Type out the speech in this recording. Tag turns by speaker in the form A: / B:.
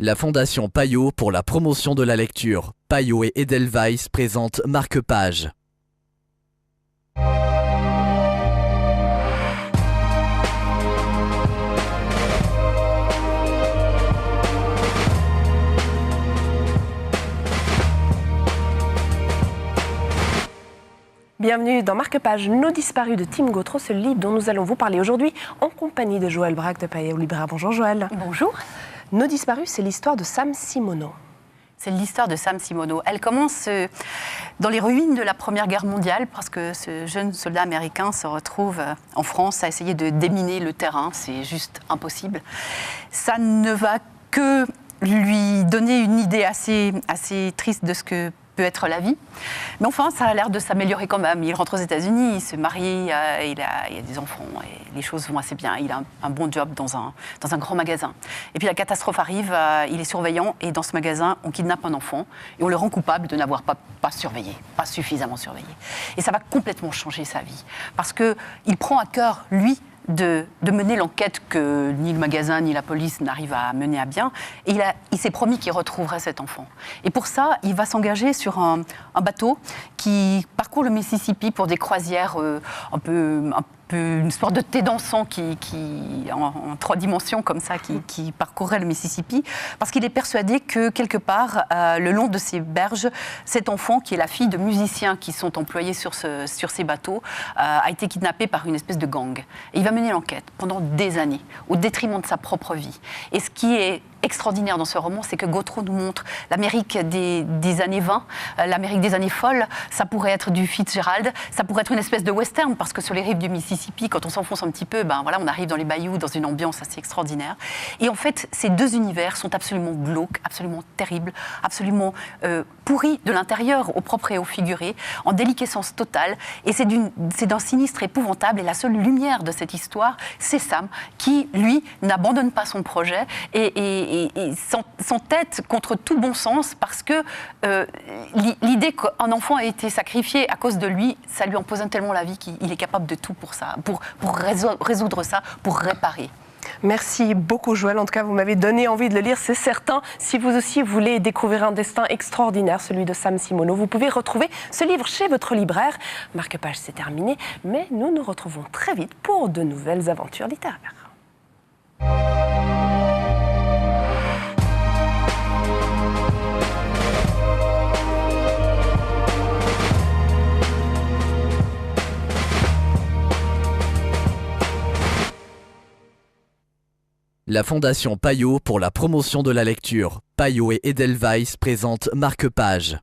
A: La Fondation Payot pour la promotion de la lecture. Payot et Edelweiss présentent Marque-Page.
B: Bienvenue dans Marque-Page, Nos disparus de Tim Gautreau, ce livre dont nous allons vous parler aujourd'hui en compagnie de Joël Braque de Payot Libraire. Bonjour Joël.
C: Bonjour.
B: Nos disparus, c'est l'histoire de Sam Simoneau.
C: C'est l'histoire de Sam Simoneau. Elle commence dans les ruines de la Première Guerre mondiale parce que ce jeune soldat américain se retrouve en France à essayer de déminer le terrain. C'est juste impossible. Ça ne va que lui donner une idée assez triste de ce que peut être la vie. Mais enfin, ça a l'air de s'améliorer quand même. Il rentre aux États-Unis, il se marie, il a des enfants et les choses vont assez bien. Il a un bon job dans un grand magasin. Et puis la catastrophe arrive, il est surveillant et dans ce magasin, on kidnappe un enfant et on le rend coupable de n'avoir pas surveillé, pas suffisamment surveillé. Et ça va complètement changer sa vie. Parce qu'il prend à cœur, lui, de mener l'enquête que ni le magasin ni la police n'arrivent à mener à bien. Et il s'est promis qu'il retrouverait cet enfant. Et pour ça, il va s'engager sur un bateau qui parcourt le Mississippi pour des croisières un peu une sorte de thé dansant en 3 dimensions comme ça, qui parcourrait le Mississippi, parce qu'il est persuadé que quelque part, le long de ces berges, cet enfant, qui est la fille de musiciens qui sont employés sur ces bateaux, a été kidnappé par une espèce de gang. Et il va mener l'enquête pendant des années, au détriment de sa propre vie. Et ce qui est extraordinaire dans ce roman, c'est que Gautreau nous montre l'Amérique des années 20, l'Amérique des années folles. Ça pourrait être du Fitzgerald, ça pourrait être une espèce de western, parce que sur les rives du Mississippi, quand on s'enfonce un petit peu, on arrive dans les bayous, dans une ambiance assez extraordinaire. Et en fait, ces deux univers sont absolument glauques, absolument terribles, absolument pourris de l'intérieur, au propre et au figuré, en déliquescence totale. Et c'est d'un sinistre épouvantable. Et la seule lumière de cette histoire, c'est Sam, qui, lui, n'abandonne pas son projet et s'entête contre tout bon sens, parce que l'idée qu'un enfant a été sacrifié à cause de lui, ça lui empoisonne tellement la vie qu'il est capable de tout pour ça, pour résoudre ça, pour réparer.
B: Merci beaucoup Joël, en tout cas vous m'avez donné envie de le lire, c'est certain. Si vous aussi voulez découvrir un destin extraordinaire, celui de Sam Simoneau, vous pouvez retrouver ce livre chez votre libraire. Marque-Page, c'est terminé, mais nous nous retrouvons très vite pour de nouvelles aventures littéraires.
A: La Fondation Payot pour la promotion de la lecture. Payot et Edelweiss présentent Marque-Page.